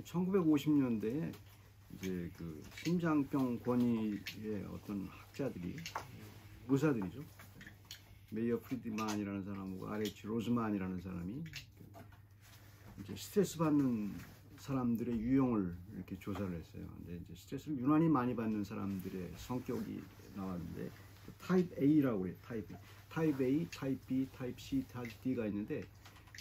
1950년대에 이제 그 심장병 권위의 어떤 학자들이, 의사들이죠. 메이어 프리드만이라는 사람하고 R.H. 로즈만이라는 사람이 이제 스트레스 받는 사람들의 유형을 이렇게 조사를 했어요. 근데 이제 스트레스를 유난히 많이 받는 사람들의 성격이 나왔는데, 타입 A라고 그래요. 타입 A, 타입 B, 타입 C, 타입 D가 있는데,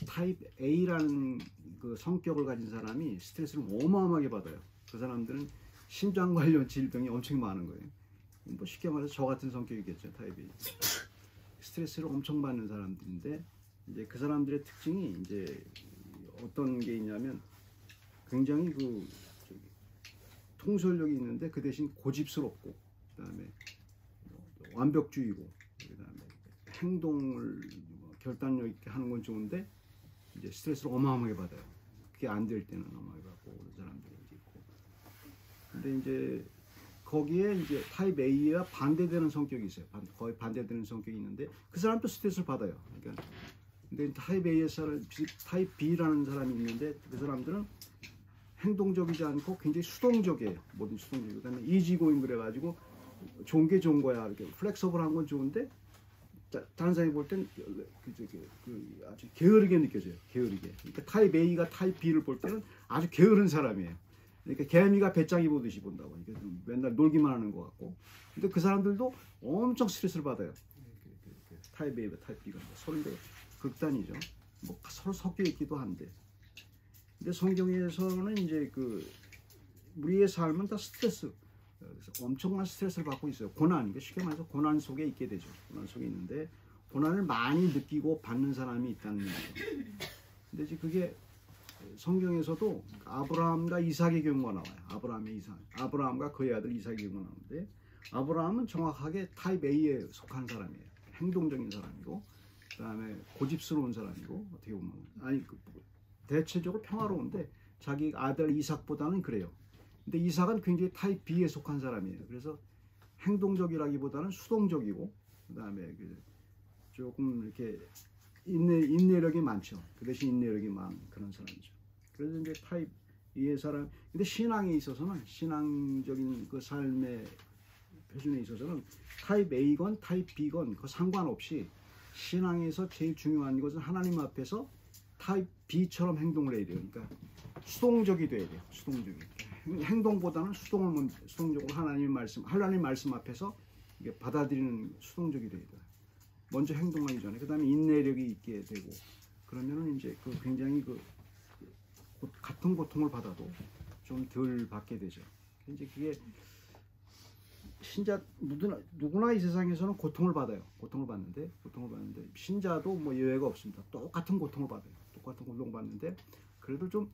타입 A라는 그 성격을 가진 사람이 스트레스를 어마어마하게 받아요. 그 사람들은 심장 관련 질병이 엄청 많은 거예요. 뭐 쉽게 말해서 저 같은 성격이겠죠, 타입 A. 스트레스를 엄청 받는 사람들인데, 이제 그 사람들의 특징이 이제 어떤 게 있냐면, 굉장히 그 통솔력이 있는데 그 대신 고집스럽고, 그다음에 완벽주의고, 그다음에 행동을 결단력 있게 하는 건 좋은데 이제 스트레스를 어마어마하게 받아요. 그게 안 될 때는 어마어마하게 받고 그런 사람들이 있고. 근데 이제 거기에 이제 타입 A와 반대되는 성격이 있어요. 거의 반대되는 성격이 있는데 그 사람도 스트레스를 받아요. 그러니까 근데 타입 A에서 타입 B라는 사람이 있는데 그 사람들은 행동적이지 않고 굉장히 수동적이에요. 뭐든 수동적이고, 그다음에 이지고잉 그래가지고 좋은 게 좋은 거야. 이렇게 플렉서블한 건 좋은데 다른 사람이 볼 땐 아주 게으르게 느껴져요. 게으르게. 그러니까 타입 A가 타입 B를 볼 때는 아주 게으른 사람이에요. 그러니까 개미가 배짱이 보듯이 본다고. 이게 맨날 놀기만 하는 것 같고. 근데 그 사람들도 엄청 스트레스를 받아요. 타입 A와 타입 B가 서로 극단이죠. 뭐 서로 섞여 있기도 한데. 근데 성경에서는 이제 그 우리의 삶은 다 스트레스, 엄청난 스트레스를 받고 있어요. 고난, 쉽게 말해서 고난 속에 있게 되죠. 고난 속에 있는데 고난을 많이 느끼고 받는 사람이 있다는 얘기죠. 근데 이제 그게 성경에서도 아브라함과 이삭의 경우가 나와요. 아브라함과 그의 아들 이삭의 경우가 나오는데, 아브라함은 정확하게 타입 A에 속한 사람이에요. 행동적인 사람이고, 그다음에 고집스러운 사람이고, 어떻게 보면 대체적으로 평화로운데 자기 아들 이삭보다는 그래요. 근데 이삭은 굉장히 타입 B에 속한 사람이에요. 그래서 행동적이라기보다는 수동적이고, 그다음에 조금 이렇게 인내력이 많죠. 그 대신 인내력이 많은 그런 사람이죠. 그래서 이제 타입 E의 사람, 근데 신앙에 있어서는, 신앙적인 그 삶의 표준에 있어서는 타입 A건 타입 B건 그 상관없이 신앙에서 제일 중요한 것은 하나님 앞에서 타입 B처럼 행동을 해야 돼요. 그러니까 수동적이 돼야 돼요. 수동적이. 행동보다는 수동적으로 하나님 말씀 앞에서 이게 받아들이는 수동적이 돼야 돼요. 먼저 행동하기 전에. 그다음에 인내력이 있게 되고, 그러면은 이제 그 굉장히 같은 고통을 받아도 좀 덜 받게 되죠. 이제 그게 신자 누구나 이 세상에서는 고통을 받아요. 고통을 받는데 신자도 뭐 예외가 없습니다. 똑같은 고통을 받아요. 똑같은 고통을 받는데 그래도 좀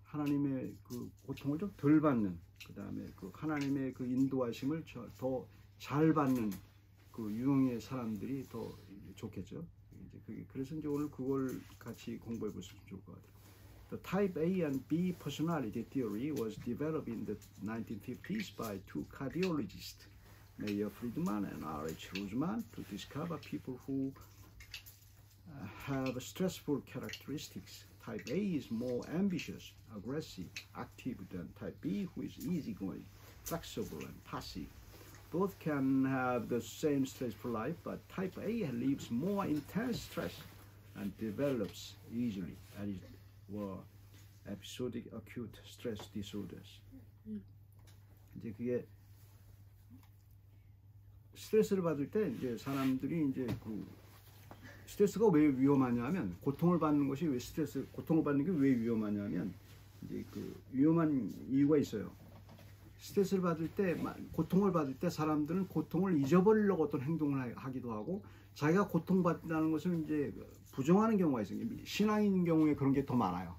하나님의 그 고통을 좀 덜 받는, 그다음에 그 하나님의 그 인도하심을 더 잘 받는 그 유형의 사람들이 더 좋겠죠. 이제 그래서 이제 오늘 그걸 같이 공부해 보시면 좋을 것 같아요. The type A and B personality theory was developed in the 1950s by two cardiologists, Meyer Friedman and R.H. Roseman, to discover people who have stressful characteristics. Type A is more ambitious, aggressive, active than type B, who is easygoing, flexible, and passive. Both can have the same stressful life, but type A lives more intense stress and develops easily, and were episodic acute stress disorders. 이제 그게 스트레스를 받을 때 이제 사람들이 이제 그 스트레스가 왜 위험하냐면, 고통을 받는 것이 왜 고통을 받는 게 왜 위험하냐면, 이제 그 위험한 이유가 있어요. 스트레스를 받을 때, 고통을 받을 때 사람들은 고통을 잊어버리려고 어떤 행동을 하기도 하고, 자기가 고통받는다는 것을 이제 부정하는 경우가 있어요. 신앙인 경우에 그런 게 더 많아요.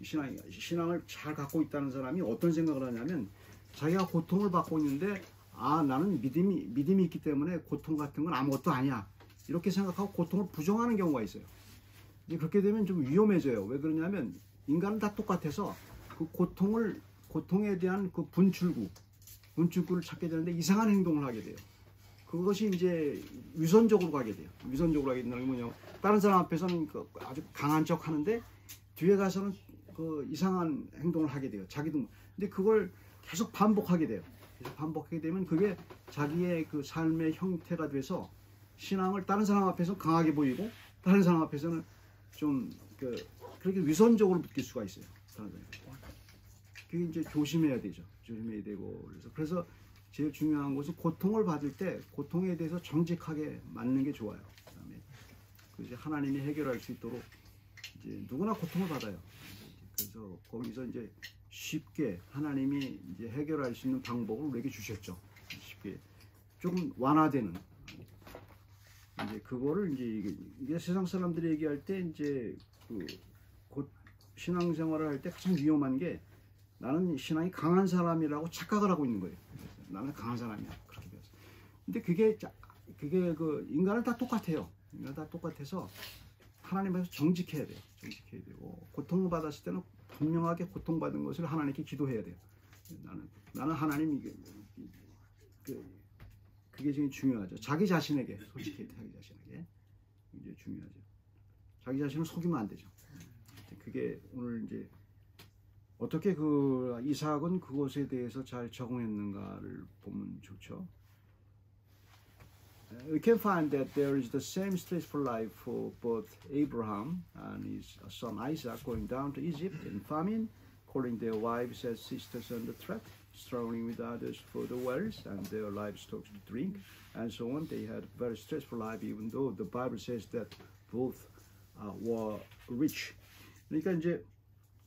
신앙을 잘 갖고 있다는 사람이 어떤 생각을 하냐면, 자기가 고통을 받고 있는데, 나는 믿음이 있기 때문에 고통 같은 건 아무것도 아니야, 이렇게 생각하고 고통을 부정하는 경우가 있어요. 이제 그렇게 되면 좀 위험해져요. 왜 그러냐면, 인간은 다 똑같아서 그 고통에 대한 그 분출구를 찾게 되는데 이상한 행동을 하게 돼요. 그것이 이제 위선적으로 가게 돼요. 위선적으로 하게 된다는 게 뭐냐면, 다른 사람 앞에서는 아주 강한 척 하는데 뒤에 가서는 그 이상한 행동을 하게 돼요. 자기도. 근데 그걸 계속 반복하게 돼요. 계속 반복하게 되면 그게 자기의 그 삶의 형태가 돼서 신앙을 다른 사람 앞에서 강하게 보이고 다른 사람 앞에서는 좀 그렇게 위선적으로 느낄 수가 있어요. 그게 이제 조심해야 되죠. 조심해야 되고 그래서 제일 중요한 것은 고통을 받을 때 고통에 대해서 정직하게 맞는 게 좋아요. 그다음에 이제 하나님이 해결할 수 있도록 이제 누구나 고통을 받아요. 그래서 거기서 이제 쉽게 하나님이 이제 해결할 수 있는 방법을 우리에게 주셨죠. 쉽게 조금 완화되는 이제 그거를 이제 이게 세상 사람들이 얘기할 때 이제 곧 신앙생활을 할 때 가장 위험한 게 나는 신앙이 강한 사람이라고 착각을 하고 있는 거예요. 나는 강한 사람이야 그렇게 되었어. 근데 그게 그 인간은 다 똑같아요. 인간 다 똑같아서 하나님 앞에서 정직해야 돼요. 정직해야 되고 고통을 받았을 때는 분명하게 고통받은 것을 하나님께 기도해야 돼요. 나는 하나님 그게 제일 중요하죠. 자기 자신에게 솔직히 자기 자신에게 이제 중요하죠. 자기 자신을 속이면 안 되죠. 그게 오늘 이제 어떻게 그 이삭은 그것에 대해서 잘 적응했는가를 보면 좋죠. We can find that there is the same stressful life for both Abraham and his son Isaac going down to Egypt in famine, calling their wives as sisters under threat, struggling with others for the wells and their livestock to drink, and so on. They had a very stressful life, even though the Bible says that both were rich. 그러니까 이제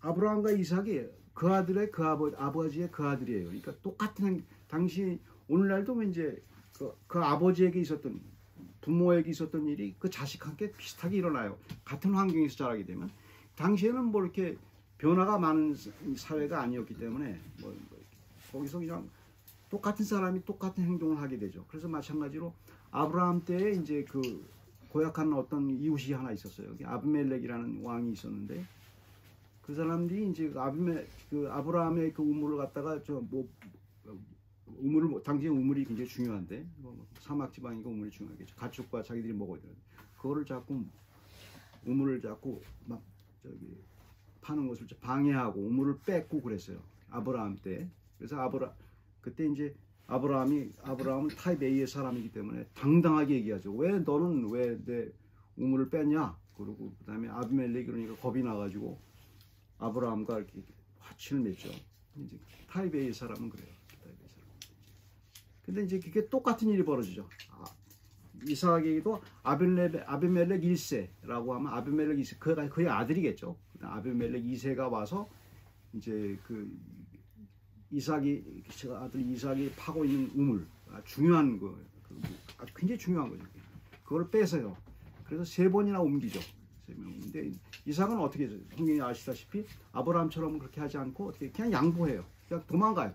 아브라함과 이삭이 그 아들의 아버지의 그 아들이에요. 그러니까 똑같은 당시 오늘날도 이제 그 아버지에게 있었던 부모에게 있었던 일이 그 자식한테 비슷하게 일어나요. 같은 환경에서 자라게 되면 당시에는 뭐 이렇게 변화가 많은 사회가 아니었기 때문에 뭐 거기서 그냥 똑같은 사람이 똑같은 행동을 하게 되죠. 그래서 마찬가지로 아브라함 때에 이제 그 고약한 어떤 이웃이 하나 있었어요. 아비멜렉이라는 왕이 있었는데 그 사람들이 이제 아브라함의 그 우물을 갖다가 당시에 우물이 굉장히 중요한데 사막 지방이니까 우물이 중요하겠죠. 가축과 자기들이 먹어야 되는데 그거를 자꾸 우물을 자꾸 막 파는 것을 방해하고 우물을 뺏고 그랬어요. 아브라함 때. 그래서 그때 이제 아브라함은 타입 A의 사람이기 때문에 당당하게 얘기하죠. 너는 왜 내 우물을 뺐냐? 그리고 그다음에 아비멜렉이 그러니까 겁이 나가지고 아브라함과 이렇게 화친을 맺죠. 이제 타입 A의 사람은 그래요. 근데 이제 그게 똑같은 일이 벌어지죠. 이삭에게도 아비멜렉 1세라고 하면 아비멜렉 2세, 그가 그의 아들이겠죠. 아비멜렉 2세가 와서 이제 그 아들 이삭이 파고 있는 우물, 중요한 거, 굉장히 중요한 거죠. 그걸 뺏어요. 그래서 3번이나 옮기죠. 3명. 근데 이삭은 어떻게 해요? 성경이 아시다시피 아브라함처럼 그렇게 하지 않고 어떻게 그냥 양보해요. 그냥 도망가요.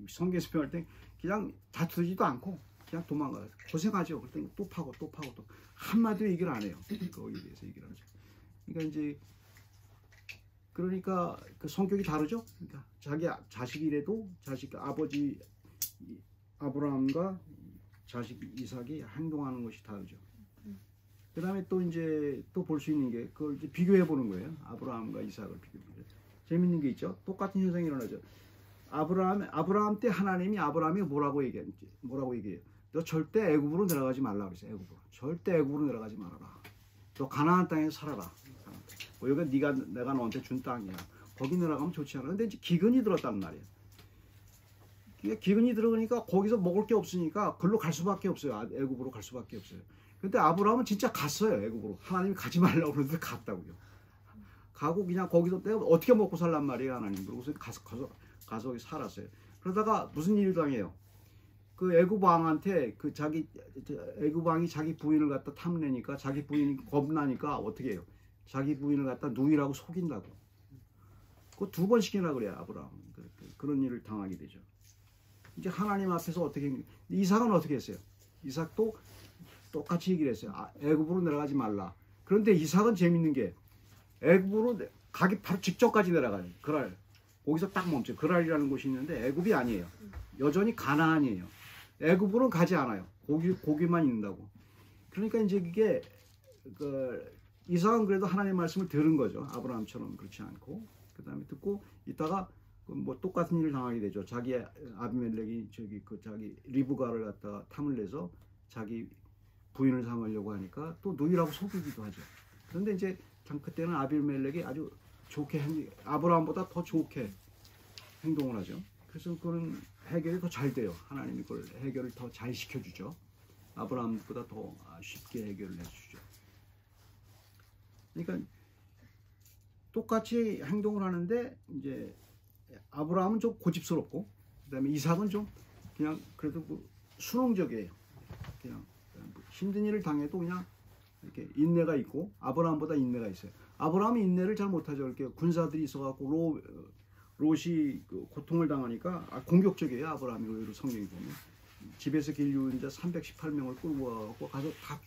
성경에서 표현할 때 그냥 다투지도 않고 그냥 도망가요. 고생하죠. 그럴 때 또 파고 또 한마디로 얘기를 안 해요. 거기에 대해서 얘기를 하죠. 그러니까 이제 그 성격이 다르죠. 그러니까 자기 자식이라도 아버지 아브라함과 자식 이삭이 행동하는 것이 다르죠. 그 다음에 또 이제 또 볼 수 있는 게 그걸 이제 비교해 보는 거예요. 아브라함과 이삭을 비교해 보는 거예요. 재밌는 게 있죠. 똑같은 현상이 일어나죠. 아브라함 때 하나님이 아브라함이 뭐라고 얘기해요? 너 절대 애굽으로 내려가지 말라 그랬어요. 절대 애굽으로 내려가지 말아라. 너 가나안 땅에서 살아라. 여기가 내가 너한테 준 땅이야. 거기 내려가면 좋지 않아. 근데 이제 기근이 들었단 말이에요. 기근이 들어가니까 거기서 먹을 게 없으니까 글로 갈 수밖에 없어요. 애굽으로 갈 수밖에 없어요. 근데 아브라함은 진짜 갔어요. 애굽으로. 하나님이 가지 말라고 그러는데 갔다고요. 가고 그냥 거기서 내가 어떻게 먹고 살란 말이에요. 하나님. 그러고서 가서 살았어요. 그러다가 무슨 일이 당해요? 그 애굽 왕한테 애굽 왕이 자기 부인을 갖다 탐내니까 자기 부인이 겁나니까 어떻게 해요? 자기 부인을 갖다 누이라고 속인다고. 그거 2번씩이나 그래요. 아브라함. 그런 일을 당하게 되죠. 이제 하나님 앞에서 어떻게 이삭은 어떻게 했어요? 이삭도 똑같이 얘기를 했어요. 애굽으로 내려가지 말라. 그런데 이삭은 재밌는 게 애굽으로 가기 바로 직전까지 내려가요. 그랄. 거기서 딱 멈춰요. 그랄이라는 곳이 있는데 애굽이 아니에요. 여전히 가나안이에요. 애굽으로는 가지 않아요. 거기만 있는다고. 그러니까 이제 그게 이삭은 그래도 하나님의 말씀을 들은 거죠. 아브라함처럼 그렇지 않고. 그 다음에 듣고 있다가 뭐 똑같은 일을 당하게 되죠. 자기 아비멜렉이 자기 리브가를 갖다가 탐을 내서 자기 부인을 삼으려고 하니까 또 누이라고 속이기도 하죠. 그런데 이제 그때는 아비멜렉이 아주 좋게 아브라함보다 더 좋게 행동을 하죠. 그래서 그런 해결이 더 잘 돼요. 하나님이 그걸 해결을 더 잘 시켜주죠. 아브라함보다 더 쉽게 해결을 해주죠. 그러니까 똑같이 행동을 하는데 이제 아브라함은 좀 고집스럽고 그다음에 이삭은 좀 그냥 그래도 순응적이에요. 그냥 힘든 일을 당해도 그냥 이렇게 인내가 있고 아브라함보다 인내가 있어요. 아브라함이 인내를 잘 못하죠. 이렇게 군사들이 있어갖고 롯이 고통을 당하니까 공격적이에요. 아브라함이 의외로 성경에 보면 집에서 길 유인자 318명을 끌고 가서 다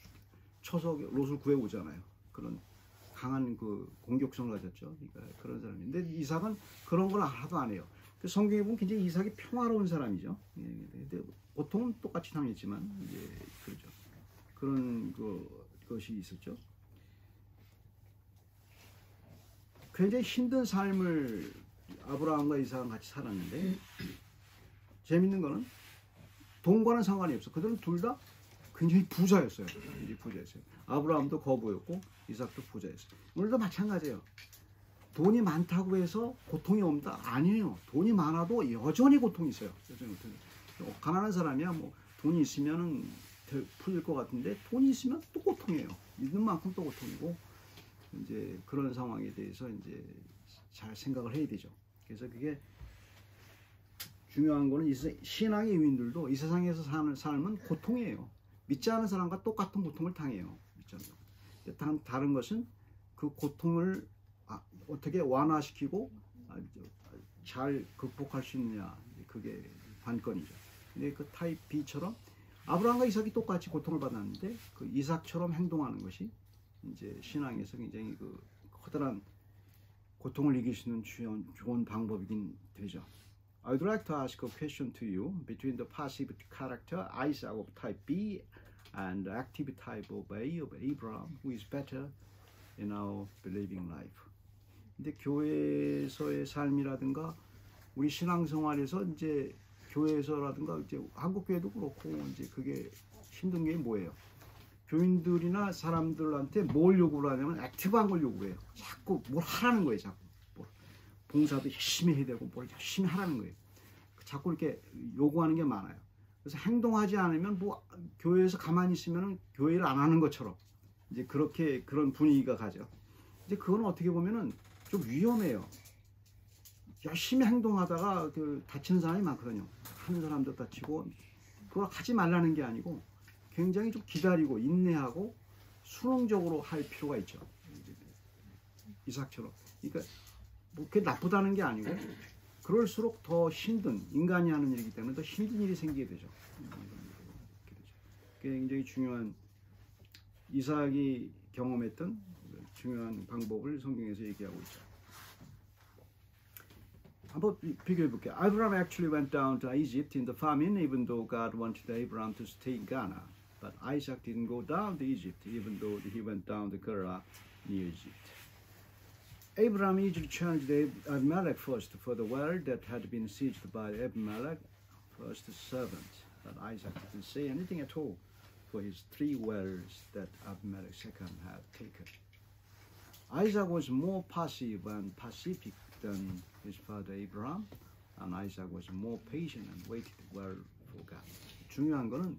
쳐서 롯을 구해오잖아요. 그런 강한 공격성을 가졌죠. 그러니까 그런 사람인데 이삭은 그런 걸 하나도 안 해요. 그 성경에 보면 굉장히 이삭이 평화로운 사람이죠. 근데 보통은 똑같이 당했지만 이제 그렇죠. 그런 것이 있었죠. 굉장히 힘든 삶을 아브라함과 이삭은 같이 살았는데 재밌는 거는 돈과는 상관이 없어. 그들은 둘 다 굉장히 부자였어요. 아브라함도 거부였고 이삭도 부자였어요. 오늘도 마찬가지예요. 돈이 많다고 해서 고통이 없다? 아니에요. 돈이 많아도 여전히 고통이 있어요. 가난한 사람이야 뭐 돈이 있으면은 풀릴 것 같은데 돈이 있으면 또 고통이에요. 있는 만큼 또 고통이고 이제 그런 상황에 대해서 이제 잘 생각을 해야 되죠. 그래서 그게 중요한 거는 신앙의 유인들도 이 세상에서 사는 삶은 고통이에요. 믿지 않은 사람과 똑같은 고통을 당해요. 믿지 않는 사람. 다른 것은 그 고통을 어떻게 완화시키고 잘 극복할 수 있느냐, 그게 관건이죠. 근데 그 타입 B처럼 아브라함과 이삭이 똑같이 고통을 받았는데 그 이삭처럼 행동하는 것이 이제 신앙에서 굉장히 커다란 고통을 이길 수 있는 좋은 방법이긴 되죠. I would like to ask a question to you between the passive character Isaac of type B and the active type of A of Abraham, who is better in our believing life. 근데 교회에서의 삶이라든가 우리 신앙생활에서 이제 교회에서라든가 이제 한국 교회도 그렇고 이제 그게 힘든 게 뭐예요? 교인들이나 사람들한테 뭘 요구를 하냐면 액티브한 걸 요구해요. 자꾸 뭘 하라는 거예요. 자꾸 봉사도 열심히 해야 되고 뭘 열심히 하라는 거예요. 자꾸 이렇게 요구하는 게 많아요. 그래서 행동하지 않으면 뭐 교회에서 가만히 있으면 교회를 안 하는 것처럼 이제 그런 분위기가 가죠. 이제 그건 어떻게 보면은 좀 위험해요. 열심히 행동하다가 다치는 사람이 많거든요. 하는 사람도 다치고 그걸 하지 말라는 게 아니고 굉장히 좀 기다리고 인내하고 순응적으로 할 필요가 있죠. 이삭처럼. 그러니까 뭐 그게 나쁘다는 게 아니고 그럴수록 더 힘든 인간이 하는 일이기 때문에 더 힘든 일이 생기게 되죠. 그게 굉장히 중요한 이삭이 경험했던 중요한 방법을 성경에서 얘기하고 있죠. 한번 비교해 볼게요. Abraham actually went down to Egypt in the famine, even though God wanted Abraham to stay in Ghana. But Isaac didn't go down to Egypt, even though he went down to Gerar near Egypt. Abraham easily challenged Abimelech first for the well that had been sieged by Abimelech, first servant. But Isaac didn't say anything at all for his 3 wells that Abimelech second had taken. Isaac was more passive and pacific than his father Abraham, and Isaac was more patient and waited well for God. 중요한 거는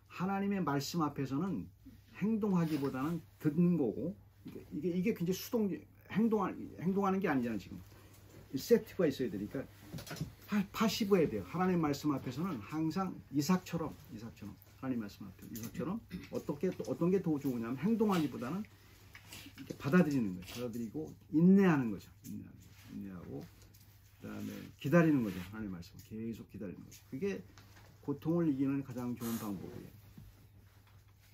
하나님의 말씀 앞에서는 행동하기보다는 듣는 거고 이게 굉장히 행동하는 게 아니잖아요. 지금 세티브가 있어야 되니까 파시브해야 돼요. 하나님 말씀 앞에서는 항상 이삭처럼 하나님 말씀 앞에 이삭처럼 어떤 게 더 좋으냐면 행동하기보다는 이렇게 받아들이는 거예요. 받아들이고 인내하는 거죠. 인내하고 그다음에 기다리는 거죠. 하나님 말씀 계속 기다리는 거죠. 그게 고통을 이기는 가장 좋은 방법이에요.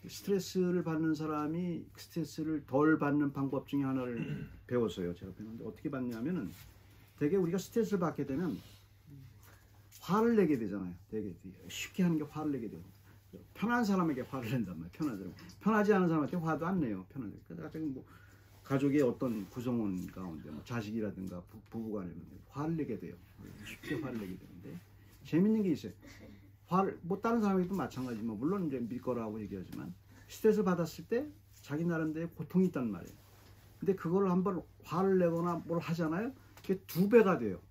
스트레스를 받는 사람이 스트레스를 덜 받는 방법 중에 하나를 배웠어요. 제가 배웠는데 어떻게 받냐면은 되게 우리가 스트레스를 받게 되면 화를 내게 되잖아요. 되게 쉽게 하는 게 화를 내게 돼요. 편한 사람에게 화를 낸단 말이에요. 편한 사람. 편하지 않은 사람한테 화도 안 내요. 편한 사람. 그래서 갑자기 가족의 어떤 구성원 가운데 뭐 자식이라든가 부부간에 화를 내게 돼요. 쉽게 화를 내게 되는데 재밌는 게 있어요. 화를 뭐 다른 사람에게도 마찬가지지만 물론 이제 믿거라고 얘기하지만 스트레스를 받았을 때 자기 나름대로 고통이 있단 말이에요. 근데 그걸 한번 화를 내거나 뭘 하잖아요. 그게 2배가 돼요.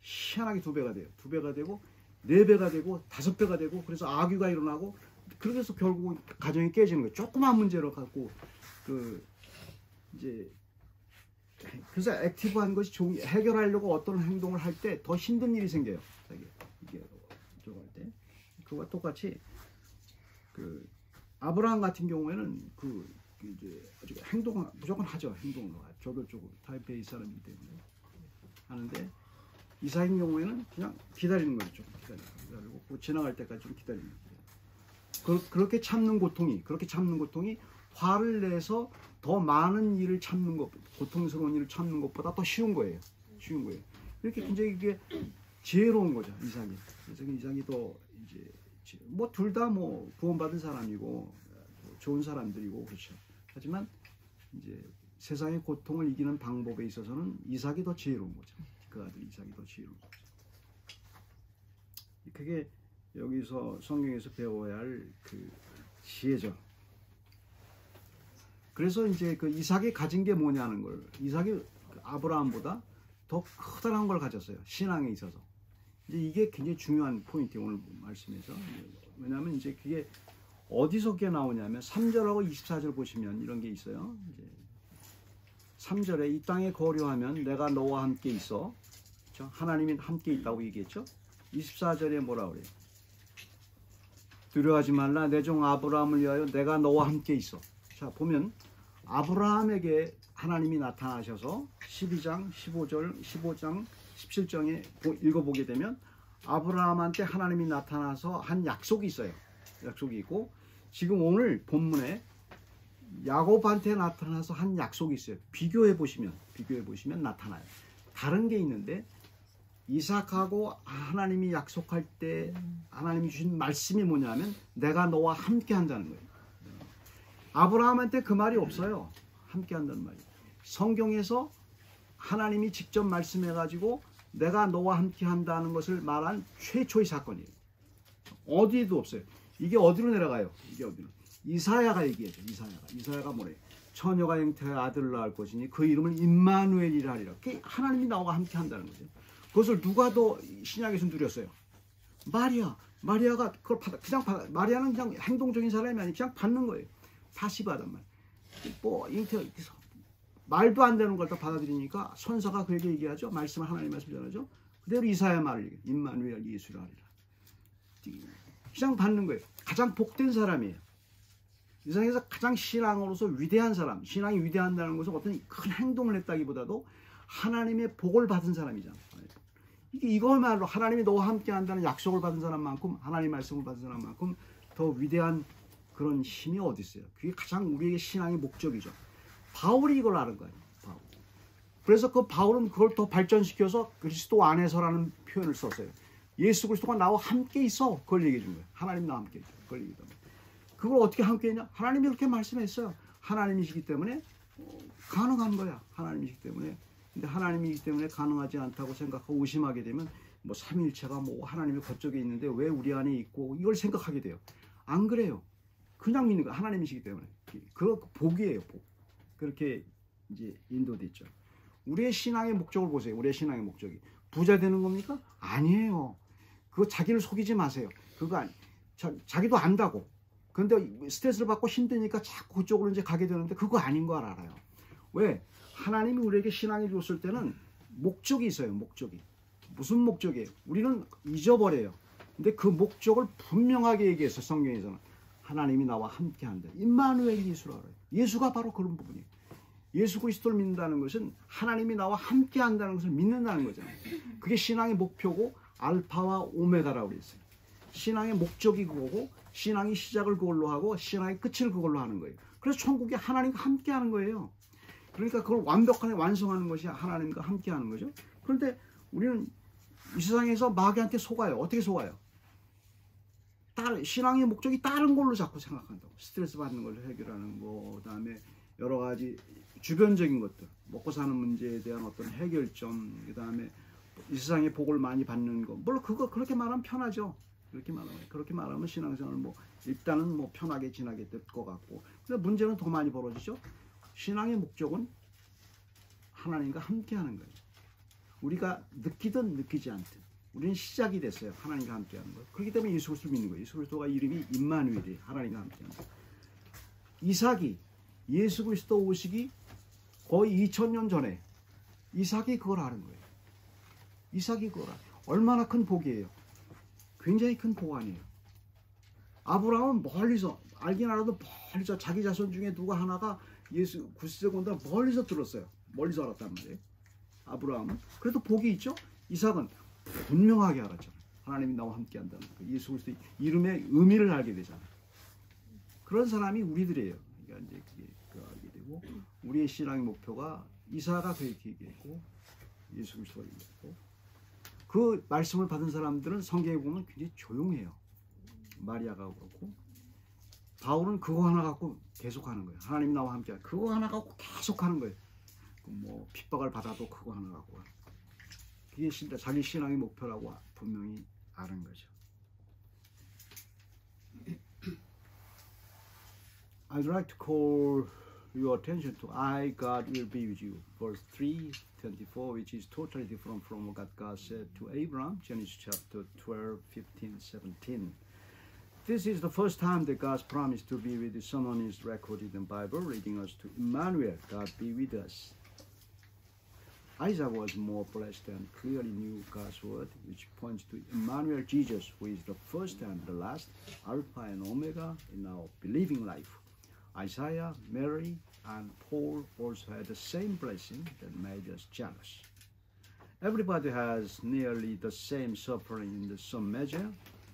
희한하게 2배가 돼요. 2배가 되고 4배가 되고 5배가 되고 그래서 악유가 일어나고 그렇게 해서 결국은 가정이 깨지는 거예요. 조그만 문제로 갖고 이제 그래서 액티브한 것이 해결하려고 어떤 행동을 할 때 더 힘든 일이 생겨요. 이게 저거 할 때 그와 똑같이 아브라함 같은 경우에는 이제 행동을 무조건 하죠. 행동을 저돌적으로 타이페이 사람이기 때문에 하는데 이삭의 경우에는 그냥 기다리는 거죠. 좀 기다리고 지나갈 때까지 좀 기다리는 거예요. 그렇게 참는 고통이 화를 내서 더 많은 일을 참는 것, 고통스러운 일을 참는 것보다 더 쉬운 거예요. 이렇게 굉장히 이게 지혜로운 거죠. 이삭이. 그래서 이삭이 더 이제 뭐 둘 다 뭐 구원받은 사람이고 좋은 사람들이고 그렇죠. 하지만 이제 세상의 고통을 이기는 방법에 있어서는 이삭이 더 지혜로운 거죠. 그 아들 이삭이 더 지혜로운 거죠. 그게 여기서 성경에서 배워야 할 그 지혜죠. 그래서 이제 그 이삭이 가진 게 뭐냐는 걸, 이삭이 아브라함보다 더 커다란 걸 가졌어요. 신앙에 있어서. 이제 이게 굉장히 중요한 포인트예요. 오늘 말씀에서. 왜냐하면 이제 그게 어디서 그게 나오냐면 3절하고 24절 보시면 이런 게 있어요. 이제 3절에 이 땅에 거류하면 내가 너와 함께 있어. 그렇죠? 하나님이 함께 있다고 얘기했죠. 24절에 뭐라 그래요? 두려워하지 말라. 내 종 아브라함을 위하여 내가 너와 함께 있어. 자, 보면 아브라함에게 하나님이 나타나셔서 12장, 15장, 17장에 읽어보게 되면 아브라함한테 하나님이 나타나서 한 약속이 있어요. 약속이 있고 지금 오늘 본문에 야곱한테 나타나서 한 약속이 있어요. 비교해 보시면 나타나요. 다른 게 있는데 이삭하고 하나님이 약속할 때 하나님이 주신 말씀이 뭐냐면 내가 너와 함께 한다는 거예요. 아브라함한테 그 말이 없어요. 함께 한다는 말이. 성경에서 하나님이 직접 말씀해 가지고 내가 너와 함께 한다는 것을 말한 최초의 사건이에요. 어디에도 없어요. 이게 어디로 내려가요? 이게 어디로? 이사야가 얘기하죠. 이사야가 뭐래요? 처녀가 잉태하여 아들을 낳을 것이니 그 이름을 임마누엘이라 하리라. 하나님이 나와 함께 한다는 거죠. 그것을 누가 더 신약에서 누렸어요? 마리아가 그걸 마리아는 그냥 행동적인 사람이 아니고 그냥 받는 거예요. 파시브하단 말. 뭐 말도 안 되는 걸 다 받아들이니까 선사가 그에게 얘기하죠. 말씀을 하나님 말씀 전하죠. 그대로 이사야 말을 얘기해요. 임마누엘 예수라 하리라. 그냥 받는 거예요. 가장 복된 사람이에요. 이 세상에서 가장 신앙으로서 위대한 사람, 신앙이 위대한다는 것은 어떤 큰 행동을 했다기보다도 하나님의 복을 받은 사람이잖아요. 이거말로 하나님이 너와 함께 한다는 약속을 받은 사람만큼, 하나님의 말씀을 받은 사람만큼 더 위대한 그런 힘이 어디 있어요? 그게 가장 우리에게 신앙의 목적이죠. 바울이 이걸 아는 거예요. 바울. 그래서 그 바울은 그걸 더 발전시켜서 그리스도 안에서라는 표현을 썼어요. 예수 그리스도가 나와 함께 있어. 그걸 얘기해 준 거예요. 하나님 나와 함께 있어. 그걸 얘기해 준 거예요. 그걸 어떻게 함께 했냐? 하나님이 그렇게 말씀했어요. 하나님이시기 때문에 가능한 거야. 하나님이시기 때문에. 근데 하나님이기 때문에 가능하지 않다고 생각하고 의심하게 되면 뭐 삼위일체가 뭐 하나님의 거쪽에 있는데 왜 우리 안에 있고 이걸 생각하게 돼요. 안 그래요. 그냥 믿는 거야. 하나님이시기 때문에. 그 복이에요. 복. 그렇게 이제 인도됐죠. 우리의 신앙의 목적을 보세요. 우리의 신앙의 목적이 부자 되는 겁니까? 아니에요. 그거 자기를 속이지 마세요. 그거 아니. 자기도 안다고. 그런데 스트레스를 받고 힘드니까 자꾸 그쪽으로 이제 가게 되는데 그거 아닌 걸 알아요. 왜? 하나님이 우리에게 신앙을 줬을 때는 목적이 있어요. 목적이. 무슨 목적이에요? 우리는 잊어버려요. 근데 그 목적을 분명하게 얘기했어요. 성경에서는. 하나님이 나와 함께한다. 임마누엘 예수라 그래요. 예수가 바로 그런 부분이에요. 예수 그리스도를 믿는다는 것은 하나님이 나와 함께한다는 것을 믿는다는 거잖아요. 그게 신앙의 목표고 알파와 오메가라고 그랬어요. 신앙의 목적이 그거고 신앙의 시작을 그걸로 하고 신앙의 끝을 그걸로 하는 거예요. 그래서 천국에 하나님과 함께하는 거예요. 그러니까 그걸 완벽하게 완성하는 것이 하나님과 함께하는 거죠. 그런데 우리는 이 세상에서 마귀한테 속아요. 어떻게 속아요? 신앙의 목적이 다른 걸로 자꾸 생각한다고. 스트레스 받는 걸 해결하는 거, 그다음에 여러 가지 주변적인 것들, 먹고 사는 문제에 대한 어떤 해결점, 그 다음에 이 세상에 복을 많이 받는 거, 물론 그거 그렇게 말하면 편하죠. 그렇게 말하면 신앙생활 뭐 일단은 뭐 편하게 지나게 될 것 같고, 근데 문제는 더 많이 벌어지죠. 신앙의 목적은 하나님과 함께하는 거예요. 우리가 느끼든 느끼지 않든 우리는 시작이 됐어요. 하나님과 함께하는 거. 그렇기 때문에 예수 그리스도를 믿는 거예요. 예수 그리스도가 이름이 임마누엘이, 하나님과 함께하는 거. 이삭이 예수 그리스도 오시기 거의 2000년 전에 이삭이 그걸 아는 거예요. 이삭이 그걸 알아요. 얼마나 큰 복이에요. 굉장히 큰 복 아니에요. 아브라함은 멀리서, 알긴 알아도 멀리서, 자기 자손 중에 누가 하나가 예수 구세군 온다 멀리서 들었어요. 멀리서 알았단 말이에요. 아브라함은. 그래도 복이 있죠. 이삭은 분명하게 알았잖아요. 하나님이 나와 함께한다는 거. 예수 그리스도의 이름의 의미를 알게 되잖아요. 그런 사람이 우리들이에요. 그러니까 이제 그게 알게 되고, 우리의 신앙의 목표가 이사가 그렇게 얘기했고 예수 그리스도가 얘기했고, 그 말씀을 받은 사람들은 성경에 보면 굉장히 조용해요. 마리아가 그렇고, 바울은 그거 하나 갖고 계속하는 거예요. 하나님 나와 함께 그거 하나 갖고 계속하는 거예요. 뭐 핍박을 받아도 그거 하나 갖고, 그게 자기 신앙의 목표라고 분명히 아는 거죠. I'd like to call your attention to I, God will be with you, verse 3:24, which is totally different from what God said to Abraham, Genesis chapter 12, 15, 17. This is the first time that God's promise to be with someone is recorded in the Bible, leading us to Emmanuel, God be with us. Isaac was more blessed and clearly knew God's word, which points to Emmanuel Jesus, who is the first and the last, Alpha and Omega in our believing life. Isaiah, Mary, and Paul also had the same blessing that made us jealous. Everybody has nearly the same suffering in some measure,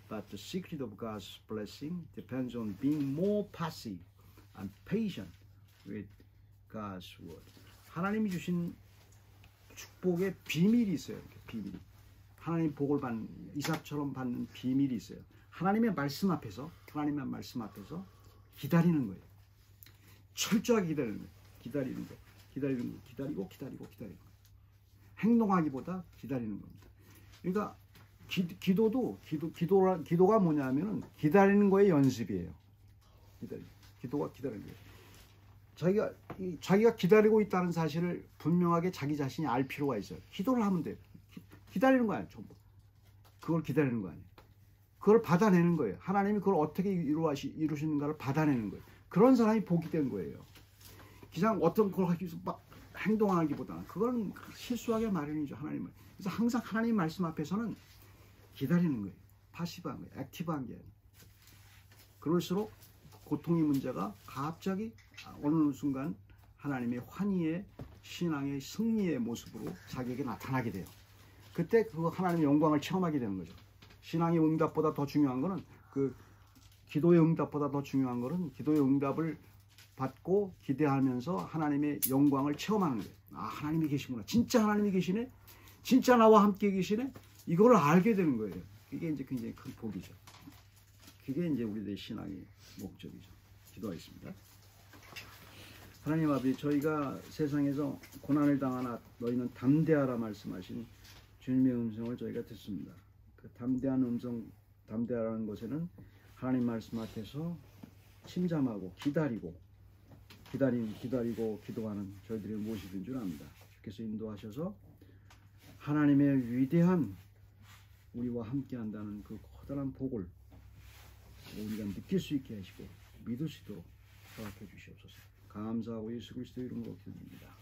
but the secret of God's blessing depends on being more passive and patient with God's word. 하나님이 주신 축복의 비밀이 있어요. 비밀. 하나님 복을 받는, 이삭처럼 받는 비밀이 있어요. 하나님의 말씀 앞에서 기다리는 거예요. 철저하게 기다리는 거예요. 기다리고. 행동하기보다 기다리는 겁니다. 그러니까 기도가 뭐냐면은 기다리는 거의 연습이에요. 기도가 기다리는 거예요. 자기가 기다리고 있다는 사실을 분명하게 자기 자신이 알 필요가 있어요. 기도를 하면 돼요. 기다리는 거 아니에요. 전부. 그걸 기다리는 거 아니에요. 그걸 받아내는 거예요. 하나님이 그걸 어떻게 이루시는가를 받아내는 거예요. 그런 사람이 복이 된 거예요. 그냥 어떤 걸 하기 위해서 막 행동하기보다는 그건 실수하게 마련이죠. 하나님을. 그래서 항상 하나님 말씀 앞에서는 기다리는 거예요. 파시브한 거예요. 액티브한 게 아니에요. 그럴수록 고통의 문제가 갑자기 어느 순간 하나님의 환희의 신앙의 승리의 모습으로 자기에게 나타나게 돼요. 그때 그 하나님의 영광을 체험하게 되는 거죠. 신앙의 응답보다 더 중요한 거는 기도의 응답보다 더 중요한 거는 기도의 응답을 받고 기대하면서 하나님의 영광을 체험하는 거예요. 아, 하나님이 계시구나. 진짜 하나님이 계시네. 진짜 나와 함께 계시네. 이거를 알게 되는 거예요. 그게 이제 굉장히 큰 복이죠. 그게 이제 우리들의 신앙의 목적이죠. 기도하겠습니다. 하나님 아버지, 저희가 세상에서 고난을 당하나 너희는 담대하라 말씀하신 주님의 음성을 저희가 듣습니다. 그 담대한 음성, 담대하라는 것에는 하나님 말씀 앞에서 침잠하고 기다리고 기도하는 저희들의 모습인 줄 압니다. 주께서 인도하셔서 하나님의 위대한 우리와 함께한다는 그 커다란 복을 우리가 느낄 수 있게 하시고 믿을 수 있도록 허락해 주시옵소서. 감사하고 예수 그리스도 이름으로 기도드립니다.